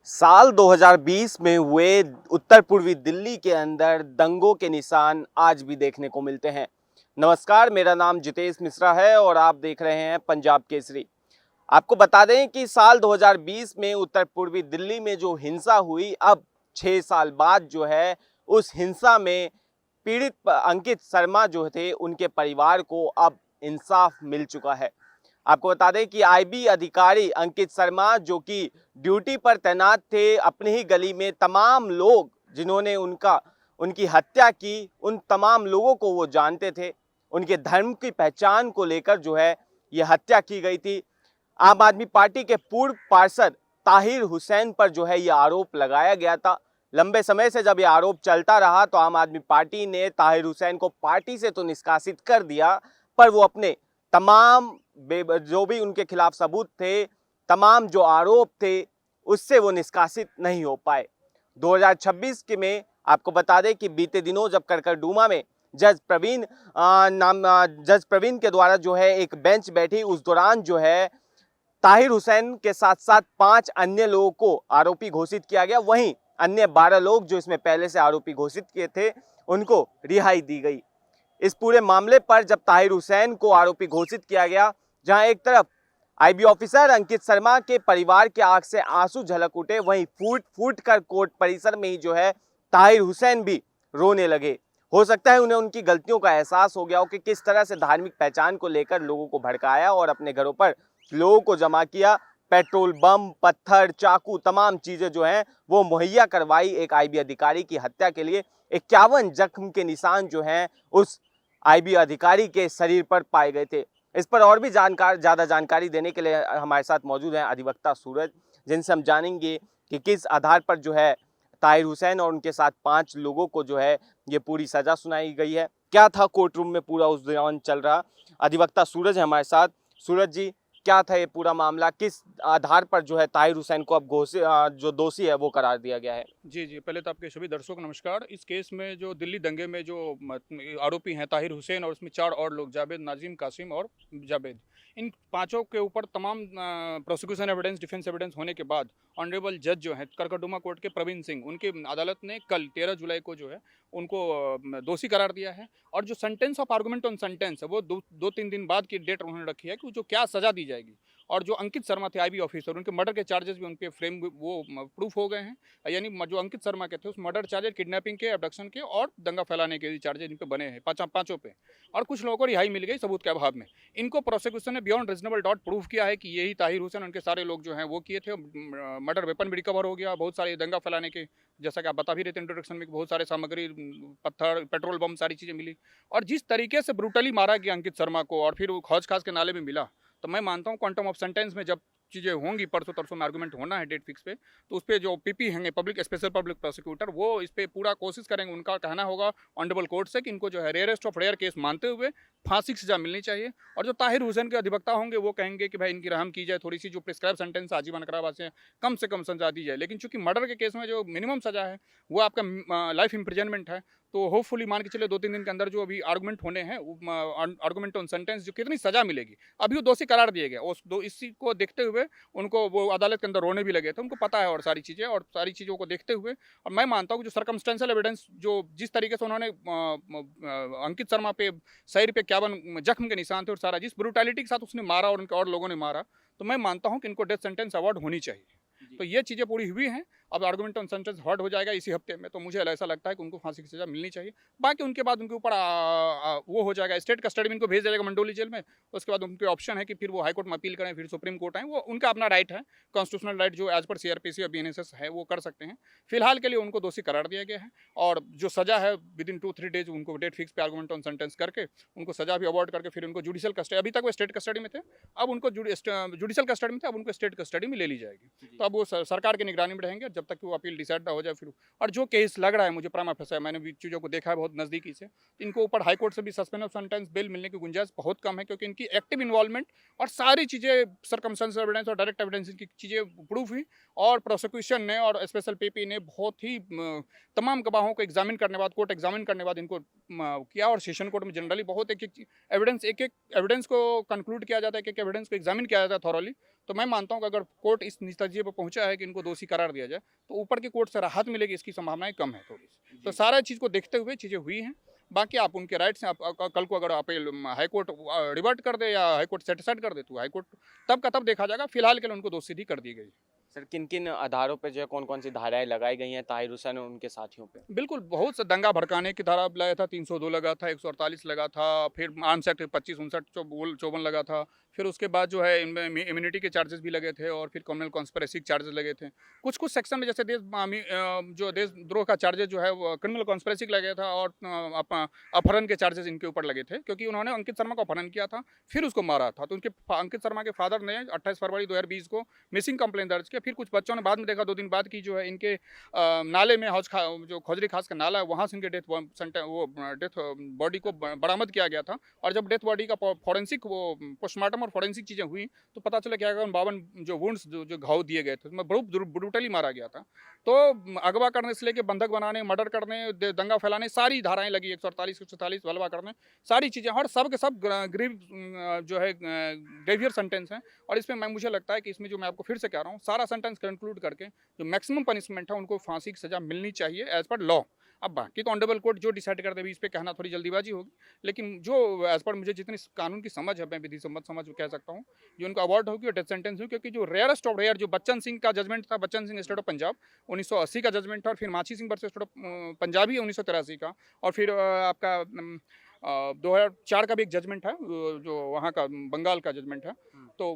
साल 2020 में हुए उत्तर पूर्वी दिल्ली के अंदर दंगों के निशान आज भी देखने को मिलते हैं। नमस्कार, मेरा नाम जितेश मिश्रा है और आप देख रहे हैं पंजाब केसरी। आपको बता दें कि साल 2020 में उत्तर पूर्वी दिल्ली में जो हिंसा हुई, अब 6 साल बाद जो है उस हिंसा में पीड़ित अंकित शर्मा जो थे उनके परिवार को अब इंसाफ मिल चुका है। आपको बता दें कि आईबी अधिकारी अंकित शर्मा जो कि ड्यूटी पर तैनात थे, अपनी ही गली में तमाम लोग जिन्होंने उनकी हत्या की, उन तमाम लोगों को वो जानते थे। उनके धर्म की पहचान को लेकर जो है ये हत्या की गई थी। आम आदमी पार्टी के पूर्व पार्षद ताहिर हुसैन पर जो है ये आरोप लगाया गया था। लंबे समय से जब ये आरोप चलता रहा तो आम आदमी पार्टी ने ताहिर हुसैन को पार्टी से तो निष्कासित कर दिया, पर वो अपने तमाम जो भी उनके खिलाफ सबूत थे, तमाम जो आरोप थे, उससे वो निष्कासित नहीं हो पाए। 2026 के में आपको बता दें कि बीते दिनों जब करकरडूमा में जज प्रवीण के द्वारा जो है एक बेंच बैठी, उस दौरान जो है ताहिर हुसैन के साथ साथ 5 अन्य लोगों को आरोपी घोषित किया गया। वहीं अन्य 12 लोग जो इसमें पहले से आरोपी घोषित किए थे उनको रिहाई दी गई। इस पूरे मामले पर जब ताहिर हुसैन को आरोपी घोषित किया गया, जहां एक तरफ आईबी ऑफिसर अंकित शर्मा के परिवार के आंख से आंसू झलक उठे, वहीं फूट फूट कर कोर्ट परिसर में ही जो है ताहिर हुसैन भी रोने लगे। हो सकता है उन्हें उनकी गलतियों का एहसास हो गया हो कि किस तरह से धार्मिक पहचान को लेकर लोगों को भड़काया और अपने घरों पर लोगों को जमा किया। पेट्रोल बम, पत्थर, चाकू, तमाम चीजें जो हैं वो मुहैया करवाई एक आईबी अधिकारी की हत्या के लिए। 51 जख्म के निशान जो हैं उस आईबी अधिकारी के शरीर पर पाए गए थे। इस पर और भी ज़्यादा जानकारी देने के लिए हमारे साथ मौजूद हैं अधिवक्ता सूरज, जिनसे हम जानेंगे कि किस आधार पर जो है ताहिर हुसैन और उनके साथ 5 लोगों को जो है ये पूरी सज़ा सुनाई गई है। क्या था कोर्ट रूम में पूरा उस दौरान चल रहा। अधिवक्ता सूरज है हमारे साथ। सूरज जी, क्या था ये पूरा मामला, किस आधार पर जो है ताहिर हुसैन को अब जो दोषी है वो करार दिया गया है? जी, पहले तो आपके सभी दर्शकों को नमस्कार। इस केस में जो दिल्ली दंगे में जो आरोपी हैं ताहिर हुसैन और उसमें 4 और लोग जावेद, नाज़िम, कासिम और जावेद, इन पांचों के ऊपर तमाम प्रोसिक्यूशन एविडेंस, डिफेंस एविडेंस होने के बाद ऑनरेबल जज जो है करकरडूमा कोर्ट के प्रवीण सिंह, उनकी अदालत ने कल 13 जुलाई को जो है उनको दोषी करार दिया है। और जो sentence of argument on sentence है वो 2-3 दिन बाद की डेट उन्होंने रखी है कि जो क्या सज़ा दी जाएगी। और जो अंकित शर्मा थे आईबी ऑफिसर, उनके मर्डर के चार्जेस भी उनके फ्रेम वो प्रूफ हो गए हैं। यानी जो अंकित शर्मा के थे उस मर्डर चार्जेस, किडनैपिंग के, अबडक्शन के और दंगा फैलाने के चार्जेस इन पे बने हैं पांचों पे। और कुछ लोगों को रिहाई मिल गई सबूत के अभाव में। इनको प्रोसिक्यूशन ने बियॉन्ड रीजनेबल डाउट प्रूव किया है कि यही ताहिर हुसैन, उनके सारे लोग जो हैं वो किए थे। मर्डर वेपन भी रिकवर हो गया, बहुत सारे दंगा फैलाने के, जैसा कि आप बता भी रहे थे इंट्रोडक्शन में, बहुत सारे सामग्री, पत्थर, पेट्रोल बम, सारी चीज़ें मिली। और जिस तरीके से ब्रूटली मारा गया अंकित शर्मा को और फिर वो खौज खास के नाले में मिला, तो मैं मानता हूँ क्वांटम ऑफ सेंटेंस में जब चीज़ें होंगी, परसों तरसों में आर्गूमेंट होना है डेट फिक्स पे, तो उस पर जो पीपी हैं पब्लिक स्पेशल पब्लिक प्रोसिक्यूटर, वो इस पर पूरा कोशिश करेंगे। उनका कहना होगा ऑनरेबल कोर्ट से कि इनको जो है रेयरेस्ट ऑफ रेयर केस मानते हुए फांसी की सजा मिलनी चाहिए। और जो ताहिर हुसैन के अधिवक्ता होंगे वो कहेंगे कि भाई इनकी रहम की जाए, थोड़ी सी जो प्रिस्क्राइब सेंटेंस आजीवन कारावास है कम से कम सजा दी जाए। लेकिन चूंकि मर्डर के केस में जो मिनिमम सजा है वो आपका लाइफ इम्प्रिजनमेंट है, तो होपफुली मान के चले 2-3 दिन के अंदर जो अभी आर्गूमेंट होने हैं, आर्गूमेंट ऑन सेंटेंस, जो कितनी सजा मिलेगी, अभी वो दोषी करार दिए गए। इसी को देखते हुए उनको वो अदालत के अंदर रोने भी लगे थे, उनको पता है और सारी चीज़ों को देखते हुए। और मैं मानता हूँ कि जो सर्कमस्टेंशियल एविडेंस, जो जिस तरीके से उन्होंने अंकित शर्मा पे शरीर पे 51 जख्म के निशान थे और सारा जिस ब्रूटैलिटी के साथ उसने मारा और उनके और लोगों ने मारा, तो मैं मानता हूँ कि इनको डेथ सेंटेंस अवार्ड होनी चाहिए। तो ये चीज़ें पूरी हुई हैं। अब आर्गूमेंट ऑन सेंटेंस हर्ड हो जाएगा इसी हफ्ते में, तो मुझे ऐसा लगता है कि उनको फांसी की सजा मिलनी चाहिए। बाकी उनके बाद उनके ऊपर वो हो जाएगा, स्टेट कस्टडी में इनको भेज दिया जाएगा मंडोली जेल में। उसके बाद उनके ऑप्शन है कि फिर वो हाई कोर्ट में अपील करें, फिर सुप्रीम कोर्ट आए, वो उनका अपना राइट है, कॉन्स्टिट्यूशनल राइट जो एज पर सीआरपीसी और बीएनएसएस है वो कर सकते हैं। फिलहाल के लिए उनको दोषी करार दिया गया है और जो सजा है विद इन 2-3 डेज उनको डेट फिक्स पे आर्गूमेंट ऑन सेंटेंस करके उनको सजा भी अवॉर्ड करके फिर उनको जुडिशियल कस्टडी, अभी तक वो स्टेट कस्टडी में थे, अब उनको जुडिशियल कस्टडी में थे, अब उनको स्टेट कस्टडी में ले ली जाएगी। तो अब वो सरकार की निगरानी में रहेंगे जब तक कि वो अपील डिसाइड ना हो जाए फिर। और जो केस लग रहा है मुझे प्रमा फंसा है, मैंने भी चीज़ों को देखा है बहुत नज़दीकी से, इनको ऊपर हाई कोर्ट से भी सस्पेंड ऑफ सेंटेंस बेल मिलने की गुंजाइश बहुत कम है, क्योंकि इनकी एक्टिव इन्वॉल्वमेंट और सारी चीज़ें सर्कमस्टेंशियल एविडेंस और डायरेक्ट एविडेंस की चीज़ें प्रूफ हुई। और प्रोसिक्यूशन ने और स्पेशल पीपी ने बहुत ही तमाम गवाहों को एग्जामिन करने बाद, कोर्ट एग्जामिन करने बाद इनको किया। और सेशन कोर्ट में जनरली बहुत एक एविडेंस को कंक्लूड किया जाता है, एक एविडेंस को एग्जामिन किया जाता है थॉरली, तो मैं मानता हूँ कि अगर कोर्ट इस नतीजे पर पहुंचा है कि इनको दोषी करार दिया जाए तो ऊपर के कोर्ट से राहत मिलेगी, इसकी संभावनाएं कम है थोड़ी सी। तो सारा चीज़ को देखते हुए चीज़ें हुई हैं। बाकी आप उनके राइट्स हैं, कल को अगर अपील हाईकोर्ट रिवर्ट कर दे या हाईकोर्ट सेटिस्फाइड कर दे तो हाईकोर्ट तब का तब देखा जाएगा। फिलहाल के लिए उनको दोषी कर दी गई। सर किन किन आधारों पे जो है कौन कौन सी धाराएं लगाई गई हैं ताहिर हुसैन और उनके साथियों पे? बिल्कुल, बहुत सा दंगा भड़काने की धारा लगाया था, 302 लगा था, 148 लगा था, फिर आर्म्स एक्ट 25, 59, 54 लगा था। फिर उसके बाद जो है इनमें इम्यूनिटी के चार्जेस भी लगे थे और फिर कम्युनल कॉन्स्पिरेसी के चार्जेस लगे थे। कुछ सेक्शन में जैसे जो देशद्रोह का चार्जेस जो है वो क्रिमिनल कॉन्स्पिरेसी का लगा था और अपहरण के चार्जेस इनके ऊपर लगे थे, क्योंकि उन्होंने अंकित शर्मा को अपहरण किया था, फिर उसको मारा था। तो उनके अंकित शर्मा के फादर ने 28 फरवरी 2020 को मिसिंग कंप्लेन दर्ज किया। फिर कुछ बच्चों ने बाद में देखा 2 दिन बाद की जो है इनके नाले में जो खोजरी खास का नाला है वहाँ से इनके डेथ बॉडी को बरामद किया गया था। और जब डेथ बॉडी का फॉरेंसिक पोस्टमार्टम और फॉरेंसिक चीज़ें हुई तो पता चला क्या 52 जो वुंड्स जो घाव दिए गए थे उसमें बहुत ब्रूटली मारा गया था। तो अगवा करने से लेकर बंधक बनाने, मर्डर करने, दंगा फैलाने, सारी धाराएं लगी, 148, 144 बलवा करने, सारी चीज़ें, और सब के सब जो है ग्रेवियर सेंटेंस हैं। और इसमें मुझे लगता है कि इसमें जो मैं आपको फिर से कह रहा हूँ, सारा सेंटेंस कंक्लूड करके जो मैक्सिमम पनिशमेंट है उनको फांसी की सज़ा मिलनी चाहिए एज पर लॉ। अब बाकी तो ऑनरेबल कोर्ट जो डिसाइड कर दे इस पे कहना थोड़ी जल्दीबाजी होगी, लेकिन जो एज पर मुझे जितनी कानून की समझ है, मैं विधि सम्मत समझ कह सकता हूँ, जो उनको अवार्ड होगी और डेथ सेंटेंस होगी। क्योंकि जो रेयरेस्ट ऑफ रेयर जो बच्चन सिंह का जजमेंट था, बच्चन सिंह स्टेट ऑफ पंजाब 1980 का जजमेंट था, और फिर माछी Singh versus state of Punjabi 1983 का, और फिर आपका 2004 का भी एक जजमेंट है जो वहाँ का बंगाल का जजमेंट है। तो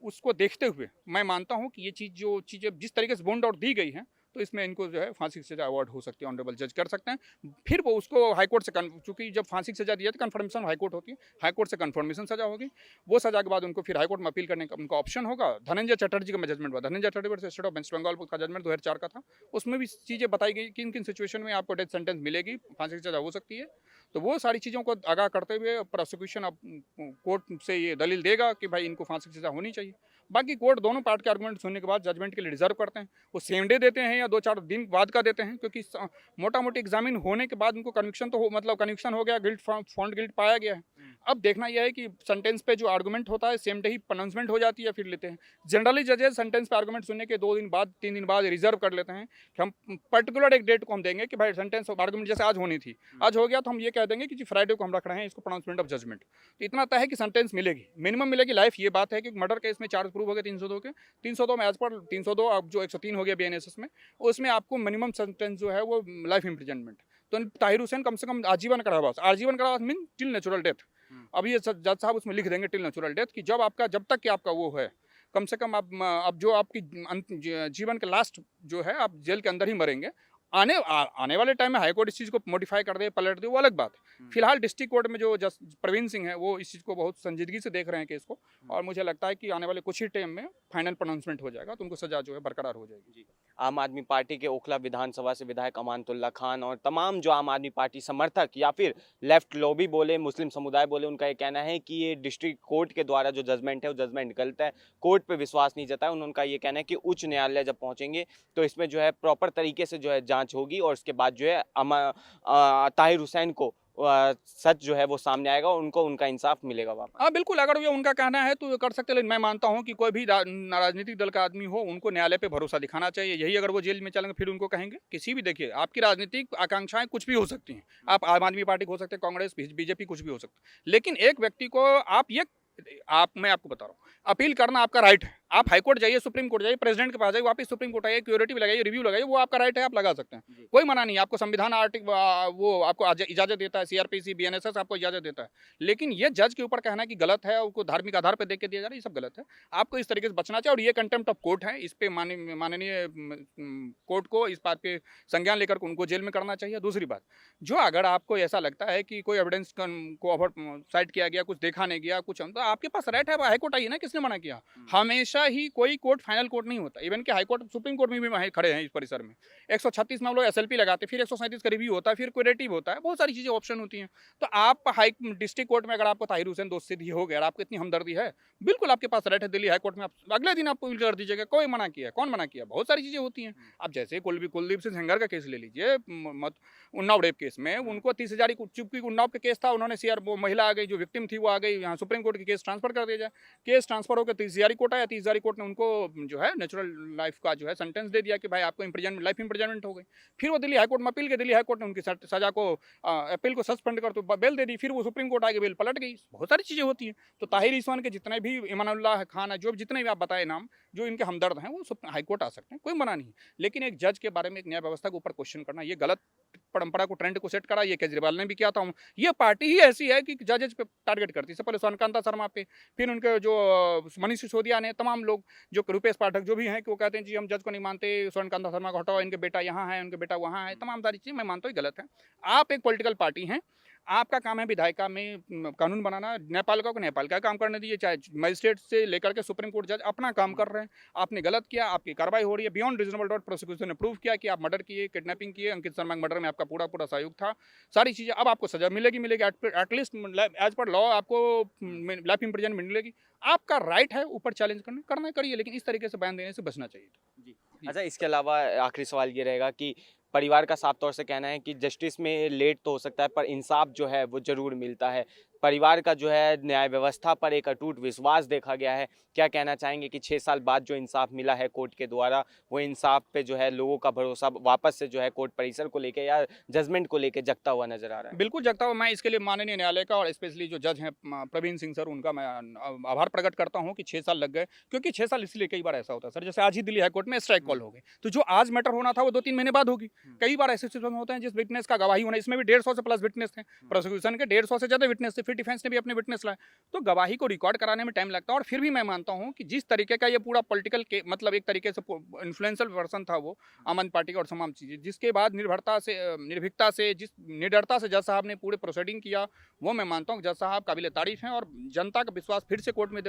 उसको देखते हुए मैं मानता हूँ कि ये चीज़ें जिस तरीके से बॉन्ड आउट दी गई हैं तो इसमें इनको जो है फांसी की सजा अवार्ड हो सकती है, ऑनरेबल जज कर सकते हैं। फिर वो उसको हाईकोर्ट से चूंकि जब फांसी की सजा दी जाती है कन्फर्मेशन हाईकोर्ट होती है, हाईकोर्ट से कन्फर्मेशन सजा होगी, वो सजा के बाद उनको फिर हाईकोर्ट में अपील करने का उनका ऑप्शन होगा। धनंजय चटर्जी का जजमेंट हुआ, Dhananjay Chatterjee versus state of West Bengal का जजमेंट 2004 का था, उसमें भी चीज़ें बताई गई किन किन सिचुएशन में आपको डेथ सेंटेंस मिलेगी, फांसी की सजा हो सकती है। तो वो सारी चीज़ों को आगाह करते हुए प्रोसिक्यूशन अब कोर्ट से ये दलील देगा कि भाई इनको फांसी की सजा होनी चाहिए। बाकी कोर्ट दोनों पार्ट के आर्गुमेंट सुनने के बाद जजमेंट के लिए रिजर्व करते हैं। वो सेम डे देते हैं या 2-4 दिन बाद का देते हैं, क्योंकि मोटा मोटी एग्जामिन होने के बाद उनको कन्विक्शन तो मतलब कन्विक्शन हो गया, गिल्ट फाउंड गिल्ट पाया गया है। अब देखना यह है कि सेंटेंस पे जो आर्गुमेंट होता है सेम डे ही प्रोनाउंसमेंट हो जाती है, फिर लेते हैं। जनरली जजेस सेंटेंस पे आर्गुमेंट सुनने के 2 दिन बाद 3 दिन बाद रिजर्व कर लेते हैं कि हम पर्टिकुलर एक डेट को हम देंगे कि भाई सेंटेंस ऑफ आर्गुमेंट जैसे आज होनी थी, आज हो गया तो हम ये कह देंगे कि जी फ्राइडे को हम रख रहे हैं इसको प्रोनाउंसमेंट ऑफ जजमेंट। तो इतना तय है कि सेंटेंस मिलेगी, मिनिमम मिलेगी लाइफ। ये बात है कि मर्डर केस में चार्ज प्रूव हो गए 302 के, 302 में एज पर 302 अब जो 103 हो गया BNSS में, उसमें आपको मिनिमम सेंटेंस जो है वो लाइफ इम्प्रिजनमेंट। तो ताहिर हुसैन कम से कम आजीवन कारावास, आजीवन कारावास मीन टिल नेचुरल डेथ। अब ये जज साहब उसमें लिख देंगे टिल नेचुरल डेथ कि जब तक कि आपका वो है, कम से कम अब जो आपकी जीवन के लास्ट जो है आप जेल के अंदर ही मरेंगे। आने वाले टाइम में हाईकोर्ट इस चीज़ को मॉडिफाई कर दे, पलट दे, वो अलग बात है। फिलहाल डिस्ट्रिक्ट कोर्ट में जो जज प्रवीण सिंह है वो इस चीज़ को बहुत संजीदगी से देख रहे हैं केस को, और मुझे लगता है कि आने वाले कुछ ही टाइम में फाइनल प्रोनाउंसमेंट हो जाएगा तो उनको सजा जो है बरकरार हो जाएगी। आम आदमी पार्टी के ओखला विधानसभा से विधायक अमानतुल्लाह खान और तमाम जो आम आदमी पार्टी समर्थक या फिर लेफ्ट लॉबी बोले, मुस्लिम समुदाय बोले, उनका ये कहना है कि ये डिस्ट्रिक्ट कोर्ट के द्वारा जो जजमेंट है वो जजमेंट गलत है, कोर्ट पे विश्वास नहीं जताया। उनका ये कहना है कि उच्च न्यायालय जब पहुंचेंगे तो इसमें जो है प्रॉपर तरीके से जो है जांच होगी और उसके बाद जो है ताहिर हुसैन को सच जो है वो सामने आएगा और उनको उनका इंसाफ मिलेगा वापस। हाँ बिल्कुल, अगर ये उनका कहना है तो ये कर सकते हैं, लेकिन मैं मानता हूँ कि कोई भी राजनीतिक दल का आदमी हो उनको न्यायालय पे भरोसा दिखाना चाहिए। यही अगर वो जेल में चलेंगे फिर उनको कहेंगे किसी भी, देखिए आपकी राजनीतिक आकांक्षाएं कुछ भी हो सकती हैं, आप आम आदमी पार्टी हो सकते हैं, कांग्रेस, BJP कुछ भी हो सकता है, लेकिन एक व्यक्ति को मैं आपको बता रहा हूँ, अपील करना आपका राइट है। आप हाईकोर्ट जाइए, सुप्रीम कोर्ट जाइए, प्रेसिडेंट के पास जाइए, वापस सुप्रीम कोर्ट आइए, क्यूरेटिव लगाइए, रिव्यू लगाइए, वो आपका राइट है, आप लगा सकते हैं, कोई मना नहीं। आपको संविधान वो आपको इजाजत देता है, CRPC BNSS आपको इजाजत देता है। लेकिन ये जज के ऊपर कहना कि गलत है, उसको धार्मिक आधार पर देख के दिया जा रहा है, ये सब गलत है। आपको इस तरीके से बचना चाहिए, और ये कंटेम्प्ट ऑफ कोर्ट है, इस पे माननीय कोर्ट को इस बात पे संज्ञान लेकर उनको जेल में करना चाहिए। दूसरी बात, जो अगर आपको ऐसा लगता है कि कोई एविडेंस को ओवर साइड किया गया, कुछ देखा नहीं गया, कुछ, तो आपके पास राइट है, हाईकोर्ट आइए ना, किसने मना किया। हमेशा ही कोई कोर्ट फाइनल कोर्ट नहीं होता, इवन कि हाईकोर्ट सुप्रीम कोर्ट में भी खड़े हैं इस परिसर में। 136 में हम लोग SLP लगाते, फिर 137 का रिव्यू होता है, फिर क्यूरेटिव होता है, बहुत सारी चीजें ऑप्शन होती हैं। तो आप डिस्ट्रिक्ट कोर्ट में अगर आपको ताहिर हुसैन दोषी हो गया, आपको इतनी हमदर्दी है, बिल्कुल आपके पास राइट है, दिल्ली हाईकोर्ट में आप अगले दिन आप अपील कर दीजिएगा, कोई मना किया, कौन मना किया, बहुत सारी चीजें होती हैं। आप जैसे कुलदीप सिंह सेंगर का केस ले लीजिए, उन्नाव रेप केस में उनको 30,000 चूंकि उन्नाव का केस था, उन्होंने वो महिला आ गई, जो विक्टिम थी वो आ गई, यहाँ सुप्रीम कोर्ट के केस ट्रांसफर कर दिया जाए, केस ट्रांसफर होकर 30,000 कोर्ट आया, 30,000 औरंगजेब कोर्ट ने उनको जो है नेचुरल लाइफ का जो है सेंटेंस दे दिया कि भाई आपको इम्प्रिजनमेंट, लाइफ इम्प्रिजनमेंट हो गई। फिर वो दिल्ली हाईकोर्ट में अपील के, दिल्ली हाईकोर्ट ने उनकी सजा को अपील को सस्पेंड कर तो बेल दे दी। फिर वो सुप्रीम कोर्ट आगे बेल पलट गई। बहुत सारी चीज़ें होती हैं। तो ताहिर ईसवान के जितने भी, ईमानुल्लाह खान है, जो जितने भी आप बताए नाम, जो इनके हमदर्द हैं, वो हाईकोर्ट आ सकते हैं, कोई मना नहीं। लेकिन एक जज के बारे में, एक न्याय व्यवस्था के ऊपर क्वेश्चन करना, ये गलत परंपरा को, ट्रेंड को सेट करा। ये केजरीवाल ने भी किया था। ये पार्टी ही ऐसी है कि जजेज पे टारगेट करती है। सबसे पहले सुशांत शर्मा पे, फिर उनके जो मनीष सिसोदिया ने, तमाम लोग जो रुपेश पाठक जो भी हैं कि वो कहते हैं जी हम जज को नहीं मानते, सुशांत शर्मा को हटाओ, इनके बेटा यहाँ है, उनके बेटा वहाँ है, तमाम सारी चीज़ें मैं मानता हूँ गलत है। आप एक पॉलिटिकल पार्टी हैं, आपका काम है विधायिका में कानून बनाना। न्यायपालिका को न्यायपालिका का काम करने दीजिए, चाहे मजिस्ट्रेट से लेकर के सुप्रीम कोर्ट जज अपना काम कर रहे हैं। आपने गलत किया, आपकी कार्रवाई हो रही है। बियॉन्ड रीजनेबल डाउट प्रोसिक्यूशन ने प्रूव किया कि आप मर्डर किए, किडनैपिंग किए, अंकित शर्मा के मर्डर में आपका पूरा सहयोग था, सारी चीज़ें। अब आपको सजा मिलेगी एटलीस्ट एज पर लॉ आपको लाइफ इम्प्रिजनमेंट मिलेगी। आपका राइट है ऊपर चैलेंज करना करिए, लेकिन इस तरीके से बयान देने से बचना चाहिए। जी। अच्छा, इसके अलावा आखिरी सवाल ये रहेगा कि परिवार का साफ तौर से कहना है कि जस्टिस में लेट तो हो सकता है पर इंसाफ जो है वो जरूर मिलता है। परिवार का जो है न्याय व्यवस्था पर एक अटूट विश्वास देखा गया है। क्या कहना चाहेंगे कि 6 साल बाद जो इंसाफ मिला है कोर्ट के द्वारा, वो इंसाफ पे जो है लोगों का भरोसा वापस से जो है कोर्ट परिसर को लेके या जजमेंट को लेके जगता हुआ नजर आ रहा है? बिल्कुल जगता हुआ। मैं इसके लिए माननीय न्यायालय का और स्पेशली जो जज हैं प्रवीण सिंह सर, उनका मैं आभार प्रकट करता हूं कि 6 साल लग गए। क्योंकि 6 साल इसलिए कई बार ऐसा होता है सर, जैसे आज ही दिल्ली हाईकोर्ट में स्ट्राइक कॉल हो गई, तो जो आज मैटर होना था वो 2-3 महीने बाद होगी। कई बार ऐसे सिचुएशन होते हैं जिस विटनेस का गवाही होना, इसमें भी 150 से प्लस विटनेस थे, प्रोसिक्यूशन के 150 से ज़्यादा विटनेस थे, फिर डिफेंस ने भी अपने विटनेस लाए, तो गवाही को रिकॉर्ड कराने में टाइम लगता है। और फिर भी मैं मानता हूँ कि जिस तरीके का ये पूरा पॉलिटिकल के मतलब एक तरीके से इन्फ्लुएंशियल पर्सन था वो आम आदमी पार्टी का, और तमाम चीज़ें जिसके बाद निर्भीकता से, जिस निडरता से जज साहब ने पूरे प्रोसीडिंग किया, वो मैं मानता हूँ जज साहब काबिल तारीफ हैं। और जनता का विश्वास फिर से कोर्ट में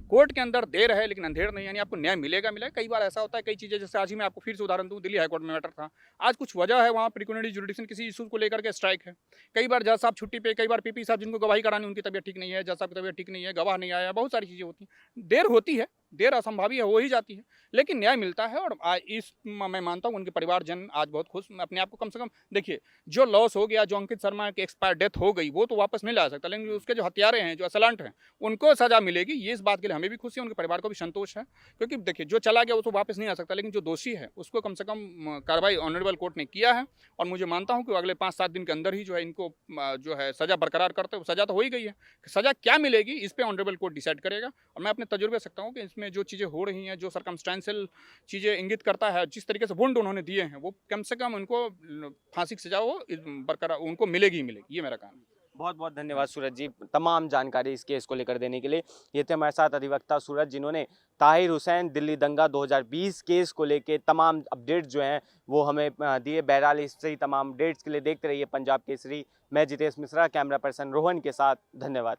कोर्ट के अंदर देर है लेकिन अंधेर नहीं, यानी आपको न्याय मिलेगा। कई बार ऐसा होता है, कई चीज़ें, जैसे आज ही मैं आपको फिर से उदाहरण दूँ, दिल्ली हाईकोर्ट में मैटर था, आज कुछ वजह है वहाँ प्रिक्यूनरी जुडिक्शन किसी इशू को लेकर के स्ट्राइक है। कई बार जज साहब छुट्टी पे, कई बार पीपी साहब जिनको गवाही करानी उनकी तबीयत ठीक नहीं है, जज साहब की तबीयत ठीक नहीं है, गवाह नहीं आया, बहुत सारी चीज़ें होती हैं, देर होती है, देर असंभावी है, हो ही जाती है, लेकिन न्याय मिलता है। और मैं मानता हूँ उनके परिवारजन आज बहुत खुश, अपने आप को कम से कम देखिए, जो लॉस हो गया, जो अंकित शर्मा की एक्सपायर डेथ हो गई, वो तो वापस नहीं ला सकता, लेकिन उसके जो हत्यारे हैं, जो असलांट हैं, उनको सजा मिलेगी। ये इस बात के लिए हमें भी खुशी है, उनके परिवार को भी संतोष है। क्योंकि देखिए, जो चला गया वो तो वापस नहीं आ सकता, लेकिन जो दोषी है उसको कम से कम कार्रवाई ऑनरेबल कोर्ट ने किया है। और मुझे मानता हूँ कि अगले 5-7 दिन के अंदर ही जो है इनको जो है सजा बरकरार करते हुए, सजा तो हो ही गई है, सजा क्या मिलेगी इस पे ऑनरेबल कोर्ट डिसाइड करेगा। और मैं अपने तजुर्बे से सकता हूँ कि इसमें जो चीज़ें हो रही हैं, जो सर्कमस्टेंशियल चीज़ें इंगित करता है, जिस तरीके से वुंड उन्होंने दिए हैं, वो कम से कम उनको फांसी की सजा हो बरकरार उनको मिलेगी ही मिलेगी, ये मेरा काम है। बहुत बहुत धन्यवाद सूरज जी, तमाम जानकारी इस केस को लेकर देने के लिए। ये थे हमारे साथ अधिवक्ता सूरज, जिन्होंने ताहिर हुसैन दिल्ली दंगा 2020 केस को लेके तमाम अपडेट्स जो हैं वो हमें दिए। बहरहाल इससे ही तमाम अपडेट्स के लिए देखते रहिए पंजाब केसरी। मैं जितेश मिश्रा, कैमरा पर्सन रोहन के साथ, धन्यवाद।